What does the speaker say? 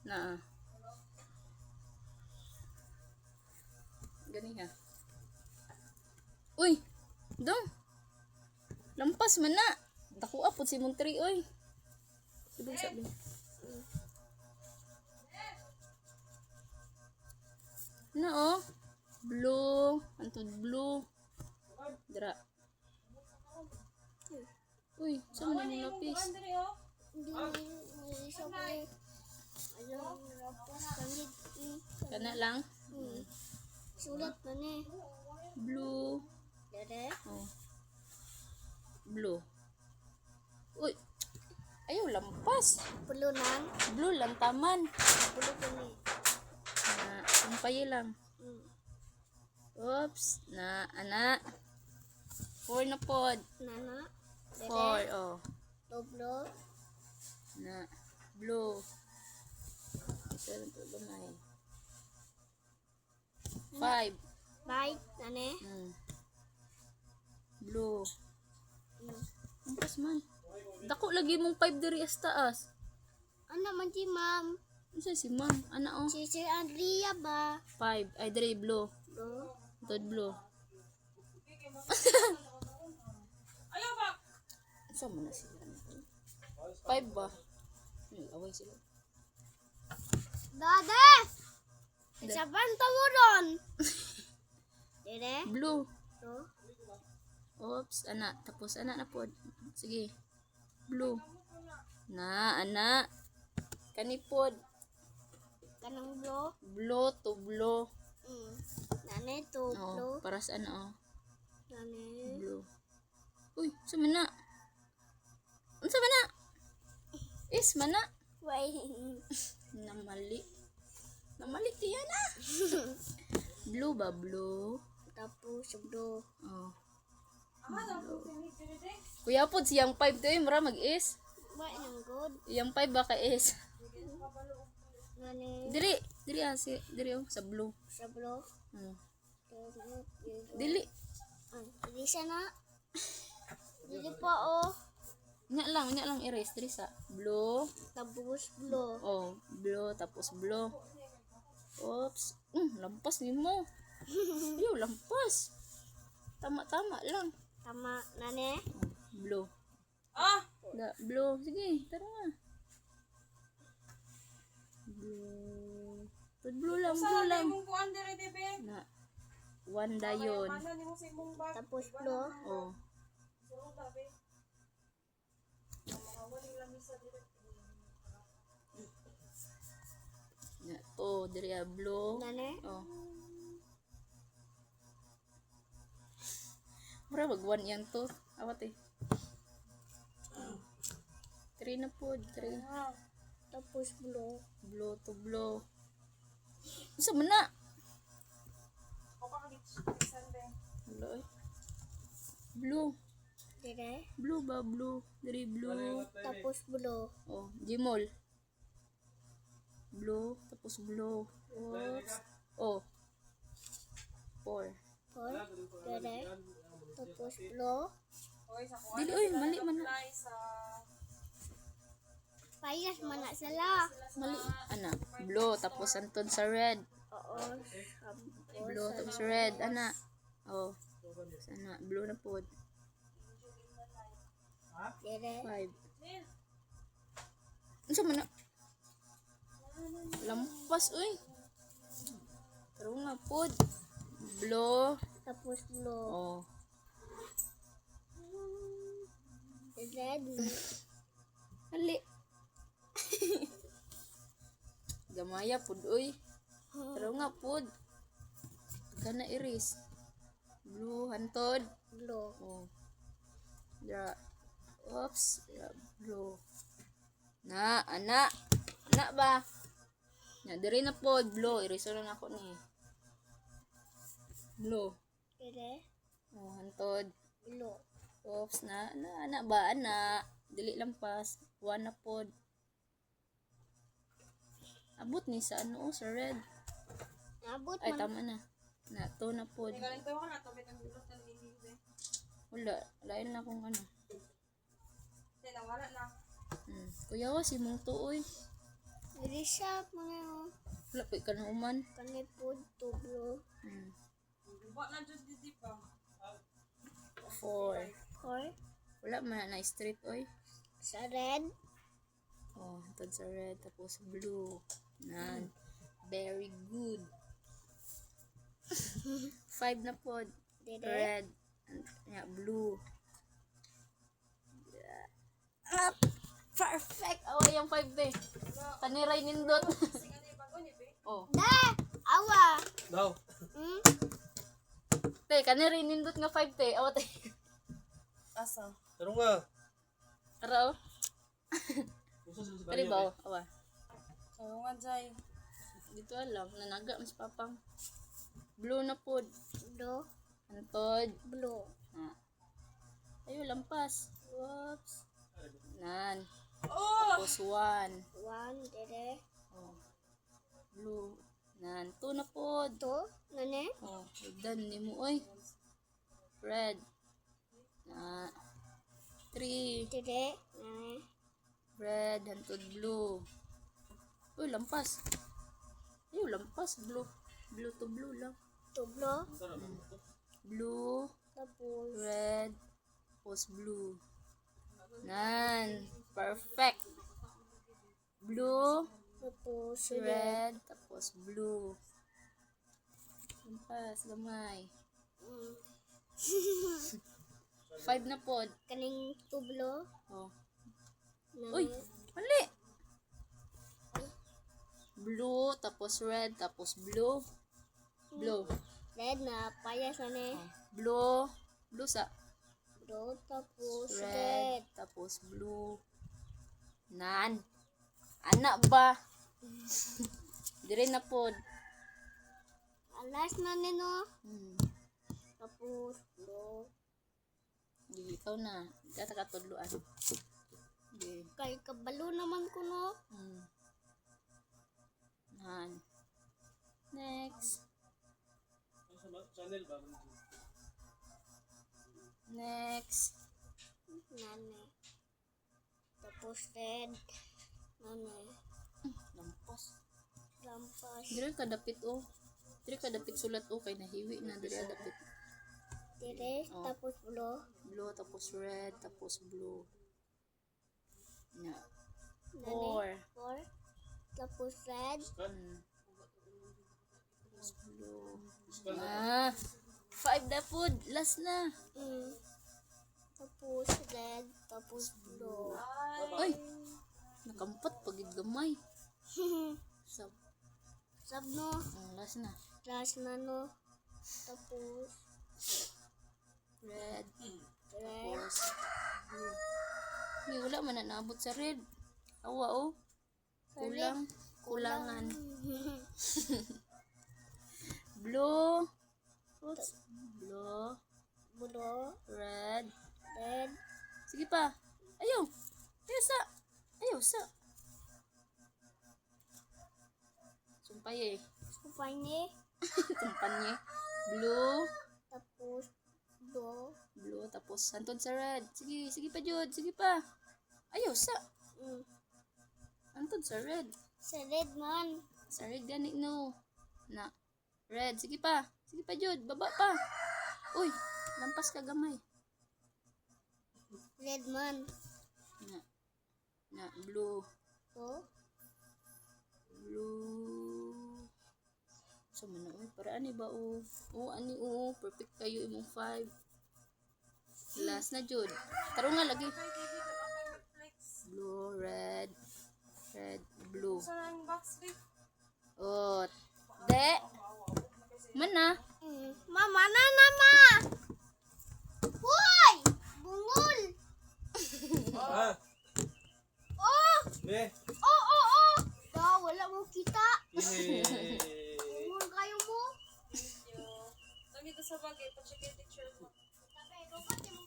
Na. Gani ha. Uy, dong. Lampas man na. Dako apod si Montri oy. Ibig sabi. Na oh. Blue, antod blue. Dra. Uy, saan mo yung lapis? Kana lang? Sulat pa ni. Blue. Dere. Oh. Blue. Uy. Ayaw lampas. Pulo nang. Blue lang taman. Pulo pa ni. Na, sampay lang. Oops. Na, ana. 4 na pod. Nana. 4, oh. Doblo. Na, blue. Ito lang ito gamay. 5. Bite. Nane. Blue. Lampas man. Dako lagi mong 5 diri as taas. Ano man si ma'am? Ano si ma'am? Ana oh. Si Andrea ba? 5. Ay, diri blue. Bro. Tod blue. Ayaw ba? Saan mo na sila? 5 ba? Away sila. Dade! Sa banta mo ron. Dere. Blue. Bro. Oops, ana. Tapos ana na pod. Sige. Blue. Na, ana. Kanipod. Kanang blo. Blue to blue. Nane to blo. Oh, para sa ano oh. Nane. Blue. Uy, sa mana? Unsa mana? Is mana? Wait. Namali. Namali tiya na. Blue ba blue? Tapos blo. Oh. Ama na po sinigdiri. Kuya pod siyang 5 to mura mag-is. Wait nang good. Yang 5 ba ka is? Nane. Diri diri oh sa blue. Sa blo. Dili. Hindi siya na. Dili pa oh. Nya lang erase diri sa blue. Tapos blo. Oh, blue tapos blue. Oops. Lampas ni mo. Yo, lampas. Tama lang. Tama. Nane. Blue. Ah! Blue. Sige, tara nga. Blue. Blue lang. Sa imong kuan dire dibe. Na. 1 dayon. Mana nimo sa imong bag? Tapos blo. Oh. Suro tabi. Mawali lang isa dire. Na. Oh, diri blue. Nane. Oh. Mura wag 1 yan to. Awat eh. 3 na po. 3. Tapos blo. Blue to blue. Isa man na. O ka gitsan be. Hello eh. Blue. Dire. Blue ba? Blue. Dari blue. Tapos blo. Oh, Gmol. Blue. Tapos blue. Oops. Oh. 4. Por. Dire. Tapos blo. Oy sa kuan. Dili oy, mali man na. Apply sa Payas man na sila. Mali. Ana. Blue. Tapos antod sa red. Oo. Blue. Tapos red. Ana. Oh. Sana. Blue na po. Dire. 5. Ano man na? Lampas uy. Pero nga po. Blue. Tapos blo. Oh. Red. Ali. Gamaya pud uy. Pero nga pud. Kana iris. Blue hantod. Blo. Oh. Dra. Oops. Dra. Blue. Na, ana. Ana ba? Na diri na pod blue. Iriso lang ako ni. Blue. Dire. Oh, hantod. Blo. Oops na. Ana ba? Ana. Dili lampas. 1 na pod. Abot ni sa ano, sa red. Abot Ay, man. tama na. Na, 2 na pod. galing tayo ka na to bitang dulot ng hindi be. Wala. Lain na kung ano. Wala na. Kuya wa si mong tuoy. Risa mo na oh. Wala pa ka na uman. Kanipod tublo. Guba na dyan dito pa. 4. Or Wala man na straight oy. sa red. Oh, tad sa red tapos blue. Nan. Very good. 5 na pod. Dede. Red. Yeah, blue. Up. Perfect. Awa yung 5 day. Kaniray nindot. Kasi nga na yung bago niya, be. Oh. Da! Awa! Daw. Hmm? Te, kaniray nindot nga 5 te. Awa te. Asa? Pero nga. Araw. Uso sila sa Kali banyo. ba? Awa. Kaya nga, Jai. Dito alam. Nanaga mas papang. Blue na pod. Do. Antod. Blue. Ah. Ayo, lampas. Whoops. Nan. Oh! Tapos 1. One. Dede. Oh. Blue. Nan. 2 na pod. To. Nane. Oh. Dan ni mo oy. Red. Na. 3. Dede. Nane. Red. Hantod blue. Uy, lampas. Ayo, lampas. Blue. Blue to blue lang. Tublo. Blue. Tapos. Red. Tapos blue. Nan. Perfect. Blue. Tapos. Red. Red. Tapos blue. Lampas. Gamay. 5 na pod. Kaning tublo. Oh. Nane. Uy! Mali! Blue, tapos red, tapos blue. Blue. Red na. Payas nane. Blue. Blue sa Do. Tapos. red, Red. tapos blue. Nan. Anak ba? Dire na pod. Alas nane no. Tapos. Do. Di, ikaw na. Kata katudluan. Di. Kay kabalo naman ko no. Nan. Next. Channel ba? Next. Nane. Tapos red. Nane. Lampas. Lampas. Dire ka dapit oh. Dire ka dapit sulat oh. Kay nahiwi na. Dire dapit. Dire. Oh. Tapos blue. Blue, tapos red, tapos blue. Na. Nane. 4. 4. Tapos red. Tapos blue. Ah. 5 na food. Last na. Tapos red. Tapos blue. Ay. Nakampat pagid gamay. Sab. Sab no. Last na. Last na no. Tapos Red. red. Tapos blue. Hindi, wala man na naabot sa red. Awa oh. Kulang. Kulangan. Blue. Oops. Blue. Blue. Red. Red. Sige pa. Ayaw. Ayaw sa. Ayaw sa. Sumpay eh. Supay ni. Sumpanya. Blue. Tapos blue. Blue. Tapos santod sa red. Sige. Sige pa, Jud. Sige pa. Ayaw sa. Antod sa red. Sa red man. Sa red gani no. Na. Red. Sige pa. Sige pa, Jud. Baba pa. Uy. Lampas ka gamay. Red man. Na. Na. Blue. To. Blue. So, man na, para ani ba o? O, ani o. Perfect kayo imong 5. Last na, Jud. Taro nga lagi. Blue, red. Red, blue. Saan ang box, be? Oh. De. Man na. Mama na nama. Hoy! Bungol. Ah! Oh! Be! Oh, oh, oh! Da, wala mo kita. Ini! Bungol kayo mo. Thank you. Tanggi to sa bagay. Pa-check yung picture mo. Sabi, robot yung